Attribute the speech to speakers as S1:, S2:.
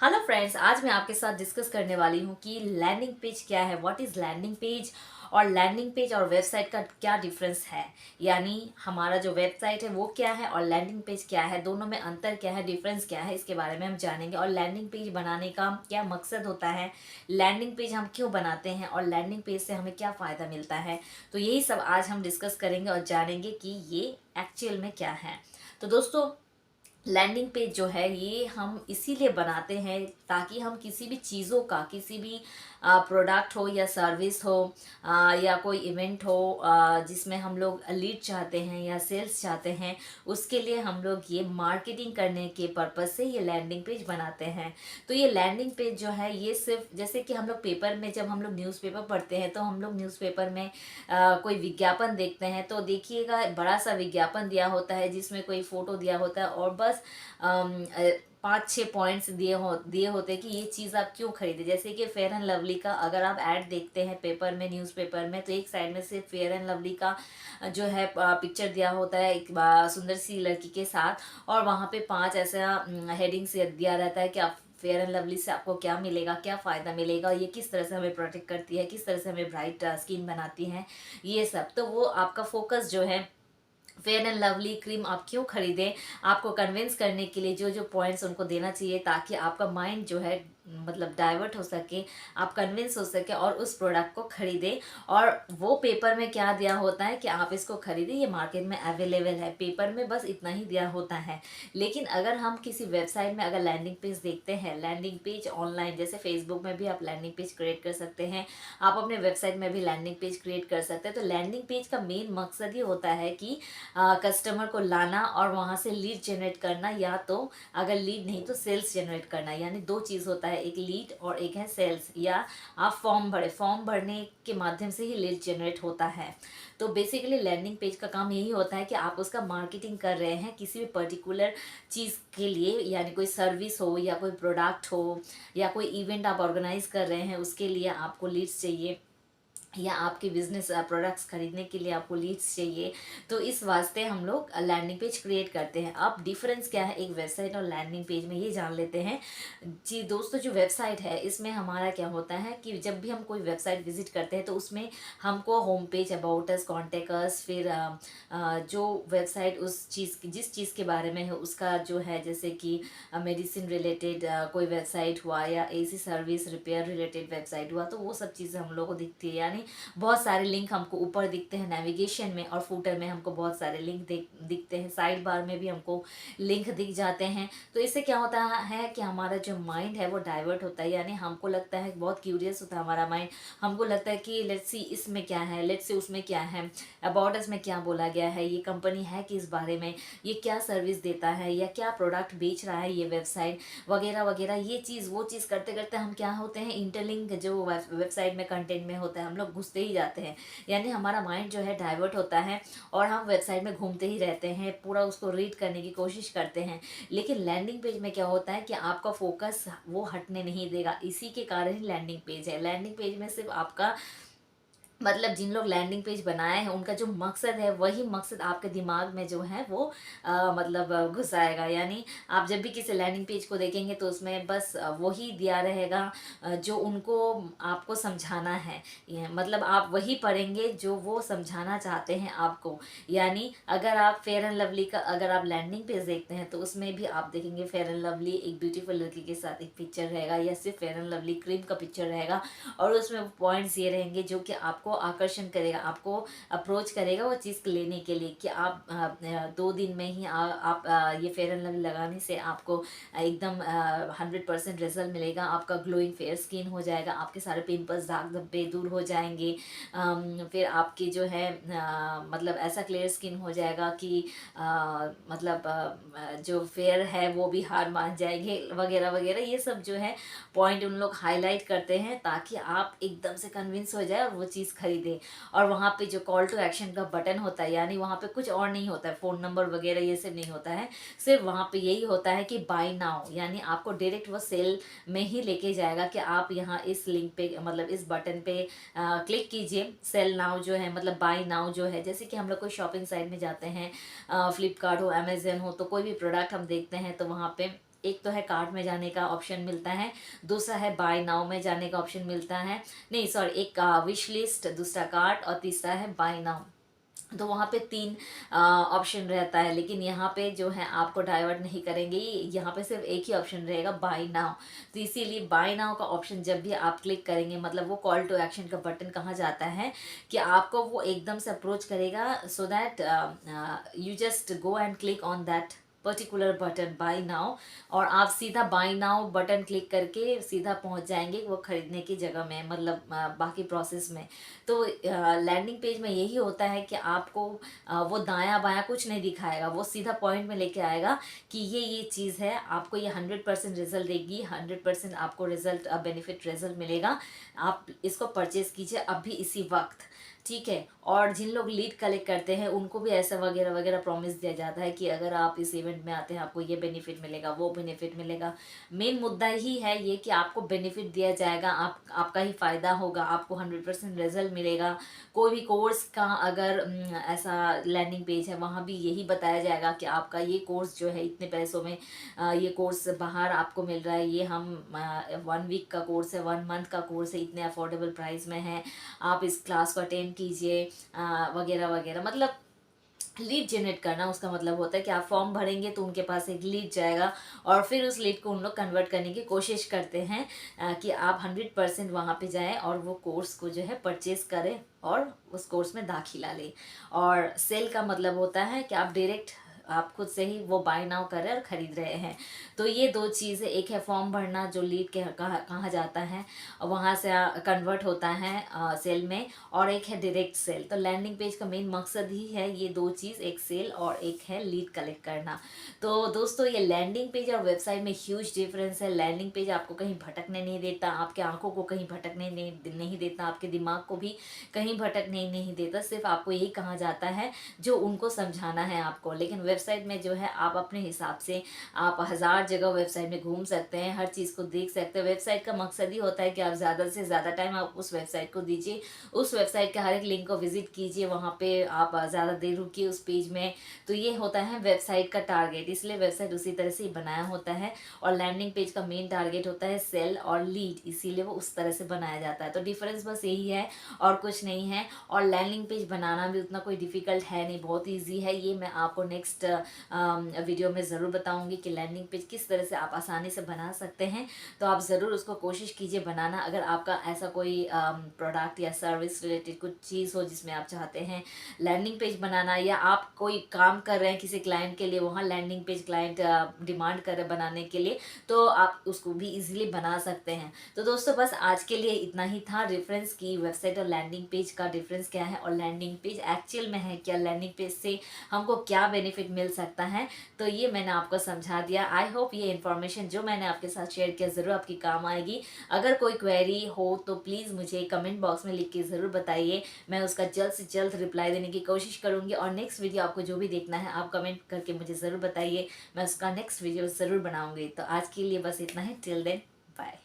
S1: Hello friends, आज मैं आपके साथ डिस्कस करने वाली हूँ कि लैंडिंग पेज क्या है, व्हाट इज़ लैंडिंग पेज और लैंडिंग पेज और वेबसाइट का क्या डिफरेंस है। यानी हमारा जो वेबसाइट है वो क्या है और लैंडिंग पेज क्या है, दोनों में अंतर क्या है, डिफरेंस क्या है, इसके बारे में हम जानेंगे। और लैंडिंग पेज बनाने का क्या मकसद होता है, लैंडिंग पेज हम क्यों बनाते हैं और लैंडिंग पेज से हमें क्या फ़ायदा मिलता है। तो यही सब आज हम डिस्कस करेंगे और जानेंगे कि ये एक्चुअल में क्या है। तो दोस्तों, लैंडिंग पेज जो है ये हम इसीलिए बनाते हैं ताकि हम किसी भी चीज़ों का, किसी भी प्रोडक्ट हो या सर्विस हो, या कोई इवेंट हो जिसमें हम लोग लीड चाहते हैं या सेल्स चाहते हैं, उसके लिए हम लोग ये मार्केटिंग करने के पर्पज़ से ये लैंडिंग पेज बनाते हैं। तो ये लैंडिंग पेज जो है ये सिर्फ जैसे कि हम लोग पेपर में, जब हम लोग न्यूज़पेपर पढ़ते हैं तो हम लोग न्यूज़पेपर में कोई विज्ञापन देखते हैं तो देखिएगा बड़ा सा विज्ञापन दिया होता है जिसमें कोई फ़ोटो दिया होता है और बस 5-6 पॉइंट्स दिए होते हैं कि ये चीज़ आप क्यों खरीदे। जैसे कि फेयर एंड लवली का अगर आप ऐड देखते हैं पेपर में, न्यूज़पेपर में, तो एक साइड में सिर्फ फेयर एंड लवली का जो है पिक्चर दिया होता है एक सुंदर सी लड़की के साथ, और वहाँ पे 5 ऐसा हेडिंग से दिया रहता है कि आप फेयर एंड लवली से आपको क्या मिलेगा, क्या फ़ायदा मिलेगा, ये किस तरह से हमें प्रोटेक्ट करती है, किस तरह से हमें ब्राइट स्किन बनाती है, ये सब। तो वो आपका फोकस जो है फेयर एंड लवली क्रीम आप क्यों खरीदें, आपको कन्विंस करने के लिए जो जो पॉइंट्स उनको देना चाहिए ताकि आपका माइंड जो है मतलब डाइवर्ट हो सके, आप कन्विंस हो सके और उस प्रोडक्ट को खरीदें। और वो पेपर में क्या दिया होता है कि आप इसको खरीदें, ये मार्केट में अवेलेबल है, पेपर में बस इतना ही दिया होता है। लेकिन अगर हम किसी वेबसाइट में अगर लैंडिंग पेज देखते हैं, लैंडिंग पेज ऑनलाइन, जैसे फेसबुक में भी आप लैंडिंग पेज क्रिएट कर सकते हैं, आप अपने वेबसाइट में भी लैंडिंग पेज क्रिएट कर सकते हैं। तो लैंडिंग पेज का मेन मकसद ये होता है कि कस्टमर को लाना और वहाँ से लीड जनरेट करना, या तो अगर लीड नहीं तो सेल्स जनरेट करना। यानी दो चीज़ होता है, एक लीड और एक है सेल्स। या आप फॉर्म भरने के माध्यम से ही लीड जनरेट होता है। तो बेसिकली लैंडिंग पेज का काम यही होता है कि आप उसका मार्केटिंग कर रहे हैं किसी भी पर्टिकुलर चीज़ के लिए, यानी कोई सर्विस हो या कोई प्रोडक्ट हो या कोई इवेंट आप ऑर्गेनाइज कर रहे हैं, उसके लिए आपको लीड्स चाहिए, या आपके बिजनेस प्रोडक्ट्स खरीदने के लिए आपको लीड्स चाहिए। तो इस वास्ते हम लोग लैंडिंग पेज क्रिएट करते हैं। अब डिफरेंस क्या है एक वेबसाइट और लैंडिंग पेज में, ये जान लेते हैं। जी दोस्तों, जो वेबसाइट है इसमें हमारा क्या होता है कि जब भी हम कोई वेबसाइट विजिट करते हैं तो उसमें हमको home page, about us, contact us, फिर जो वेबसाइट उस चीज़ की, जिस चीज़ के बारे में है उसका जो है, जैसे कि मेडिसिन रिलेटेड कोई वेबसाइट हुआ या AC service repair related website हुआ, तो वो सब चीज़ें हम लोग को दिखती है। यानी बहुत सारे लिंक हमको ऊपर दिखते हैं नेविगेशन में, और फूटर में हमको बहुत सारे लिंक दिखते हैं, साइड बार में भी हमको लिंक दिख जाते हैं। तो इससे क्या होता है कि हमारा जो माइंड है वो डाइवर्ट होता है। यानी हमको लगता है, बहुत क्यूरियस होता है हमारा माइंड, हमको लगता है कि लेट्स सी इसमें क्या है, लेट्स सी उसमें क्या है, अबाउट अस में क्या बोला गया है, ये कंपनी है किस बारे में, ये क्या सर्विस देता है या क्या प्रोडक्ट बेच रहा है ये वेबसाइट, वगैरह वगैरह। ये चीज़ वो चीज़ करते करते हम क्या होते हैं, इंटरलिंक जो वेबसाइट में कंटेंट में होता है हम लोग घुसते ही जाते हैं। यानी हमारा माइंड जो है डाइवर्ट होता है और हम वेबसाइट में घूमते ही रहते हैं, पूरा उसको रीड करने की कोशिश करते हैं। लेकिन लैंडिंग पेज में क्या होता है कि आपका फोकस वो हटने नहीं देगा, इसी के कारण ही लैंडिंग पेज है। लैंडिंग पेज में सिर्फ आपका मतलब जिन लोग लैंडिंग पेज बनाए हैं उनका जो मकसद है वही मकसद आपके दिमाग में जो है वो मतलब घुस आएगा। यानी आप जब भी किसी लैंडिंग पेज को देखेंगे तो उसमें बस वही दिया रहेगा जो उनको आपको समझाना है। मतलब आप वही पढ़ेंगे जो वो समझाना चाहते हैं आपको। यानी अगर आप फेयर एंड लवली का अगर आप लैंडिंग पेज देखते हैं तो उसमें भी आप देखेंगे फेयर एंड लवली एक ब्यूटीफुल लड़की के साथ एक पिक्चर रहेगा, या सिर्फ फेयर एंड लवली क्रीम का पिक्चर रहेगा, और उसमें पॉइंट्स ये रहेंगे जो कि आपको आकर्षण करेगा, आपको अप्रोच करेगा वो चीज़ लेने के लिए कि आप 2 दिन में ही आप ये फेयर एंड लवली लगाने से आपको एकदम 100% रिजल्ट मिलेगा, आपका ग्लोइंग फेयर स्किन हो जाएगा, आपके सारे पिंपल्स, दाग धब्बे दूर हो जाएंगे, फिर आपकी जो है मतलब ऐसा क्लियर स्किन हो जाएगा कि मतलब जो फेयर है वो भी हार मान जाएंगे, वगैरह वगैरह। ये सब जो है पॉइंट उन लोग हाईलाइट करते हैं ताकि आप एकदम से कन्विंस हो जाए और वो चीज़ खरीदें। और वहाँ पे जो कॉल टू एक्शन का बटन होता है, यानी वहाँ पे कुछ और नहीं होता है, फ़ोन नंबर वगैरह ये सब नहीं होता है, सिर्फ वहाँ पे यही होता है कि बाय नाउ, यानी आपको डायरेक्ट वो सेल में ही लेके जाएगा कि आप यहाँ इस लिंक पे, मतलब इस बटन पे क्लिक कीजिए। सेल नाउ जो है मतलब बाय नाउ जो है, जैसे कि हम लोग कोई शॉपिंग साइट में जाते हैं, फ्लिपकार्ट हो, अमेजन हो, तो कोई भी प्रोडक्ट हम देखते हैं तो वहाँ पे एक तो है कार्ट में जाने का ऑप्शन मिलता है, दूसरा है बाय नाउ में जाने का ऑप्शन मिलता है, नहीं सॉरी, एक विश लिस्ट, दूसरा कार्ट और तीसरा है बाय नाउ। तो वहाँ पे 3 ऑप्शन रहता है, लेकिन यहाँ पे जो है आपको डाइवर्ट नहीं करेंगे, यहाँ पे सिर्फ एक ही ऑप्शन रहेगा बाय नाउ। तो इसीलिए बाय नाउ का ऑप्शन जब भी आप क्लिक करेंगे, मतलब वो कॉल टू एक्शन का बटन कहा जाता है कि आपको वो एकदम से अप्रोच करेगा, so that you just go and click on that particular button buy now, और आप सीधा बाय नाउ बटन क्लिक करके सीधा पहुंच जाएंगे वो खरीदने की जगह में, मतलब बाकी प्रोसेस में। तो लैंडिंग पेज में यही होता है कि आपको वो दायां बायां कुछ नहीं दिखाएगा, वो सीधा पॉइंट में लेके आएगा कि ये चीज़ है, आपको ये 100% रिजल्ट देगी, 100% आपको रिजल्ट बेनिफिट रिजल्ट मिलेगा, आप इसको परचेज कीजिए अभी इसी वक्त, ठीक है। और जिन लोग लीड कलेक्ट करते हैं उनको भी ऐसा वगैरह वगैरह प्रॉमिस दिया जाता है कि अगर आप इस इवेंट में आते हैं आपको ये बेनिफिट मिलेगा, वो बेनिफिट मिलेगा। मेन मुद्दा ही है ये कि आपको बेनिफिट दिया जाएगा, आपका ही फ़ायदा होगा, आपको 100% रिजल्ट मिलेगा। कोई भी कोर्स का अगर ऐसा लैंडिंग पेज है, वहाँ भी यही बताया जाएगा कि आपका ये कोर्स जो है इतने पैसों में ये कोर्स बाहर आपको मिल रहा है, ये हम 1 वीक का कोर्स है, 1 मंथ का कोर्स है, इतने अफोर्डेबल प्राइस में है, आप इस क्लास को अटेंड कीजिए वगैरह वगैरह। मतलब लीड जनरेट करना उसका मतलब होता है कि आप फॉर्म भरेंगे तो उनके पास एक लीड जाएगा, और फिर उस लीड को उन लोग कन्वर्ट करने की कोशिश करते हैं कि आप 100% वहाँ पे जाएं और वो कोर्स को जो है परचेज करें और उस कोर्स में दाखिला लें। और सेल का मतलब होता है कि आप डायरेक्ट आप खुद से ही वो बाय नाउ कर रहे हैं और ख़रीद रहे हैं। तो ये 2 चीज़ें, एक है फॉर्म भरना जो लीड के कहा जाता है, वहाँ से कन्वर्ट होता है सेल में, और एक है डायरेक्ट सेल। तो लैंडिंग पेज का मेन मकसद ही है ये 2 चीज़, एक सेल और एक है लीड कलेक्ट करना। तो दोस्तों ये लैंडिंग पेज और वेबसाइट में ह्यूज डिफरेंस है। लैंडिंग पेज आपको कहीं भटकने नहीं देता, आपके आंखों को कहीं भटकने नहीं देता, आपके दिमाग को भी कहीं भटकने नहीं देता, सिर्फ आपको यही कहा जाता है जो उनको समझाना है आपको। लेकिन वेबसाइट में जो है आप अपने हिसाब से आप 1000 जगह वेबसाइट में घूम सकते हैं, हर चीज़ को देख सकते हैं। वेबसाइट का मकसद ही होता है कि आप ज़्यादा से ज़्यादा टाइम आप उस वेबसाइट को दीजिए, उस वेबसाइट के हर एक लिंक को विजिट कीजिए, वहाँ पे आप ज़्यादा देर रुकिए उस पेज में। तो ये होता है वेबसाइट का टारगेट, इसलिए वेबसाइट उसी तरह से ही बनाया होता है। और लैंडिंग पेज का मेन टारगेट होता है सेल और लीड, इसीलिए वो उस तरह से बनाया जाता है। तो डिफरेंस बस यही है और कुछ नहीं है। और लैंडिंग पेज बनाना भी उतना कोई डिफ़िकल्ट है नहीं, बहुत ईजी है। ये मैं आपको नेक्स्ट वीडियो में ज़रूर बताऊंगी कि लैंडिंग पेज किस तरह से आप आसानी से बना सकते हैं। तो आप ज़रूर उसको कोशिश कीजिए बनाना। अगर आपका ऐसा कोई प्रोडक्ट या सर्विस रिलेटेड कुछ चीज़ हो जिसमें आप चाहते हैं लैंडिंग पेज बनाना, या आप कोई काम कर रहे हैं किसी क्लाइंट के लिए, वहाँ लैंडिंग पेज क्लाइंट डिमांड कर रहे बनाने के लिए, तो आप उसको भी ईजिली बना सकते हैं। तो दोस्तों बस आज के लिए इतना ही था, डिफरेंस की वेबसाइट और लैंडिंग पेज का डिफरेंस क्या है, और लैंडिंग पेज एक्चुअल में है क्या, लैंडिंग पेज से हमको क्या बेनिफिट मिल सकता है, तो ये मैंने आपको समझा दिया। आई होप ये इन्फॉर्मेशन जो मैंने आपके साथ शेयर किया ज़रूर आपकी काम आएगी। अगर कोई क्वेरी हो तो प्लीज़ मुझे कमेंट बॉक्स में लिख के ज़रूर बताइए, मैं उसका जल्द से जल्द रिप्लाई देने की कोशिश करूँगी। और नेक्स्ट वीडियो आपको जो भी देखना है आप कमेंट करके मुझे ज़रूर बताइए, मैं उसका नेक्स्ट वीडियो ज़रूर बनाऊँगी। तो आज के लिए बस इतना ही, टिल देन बाय।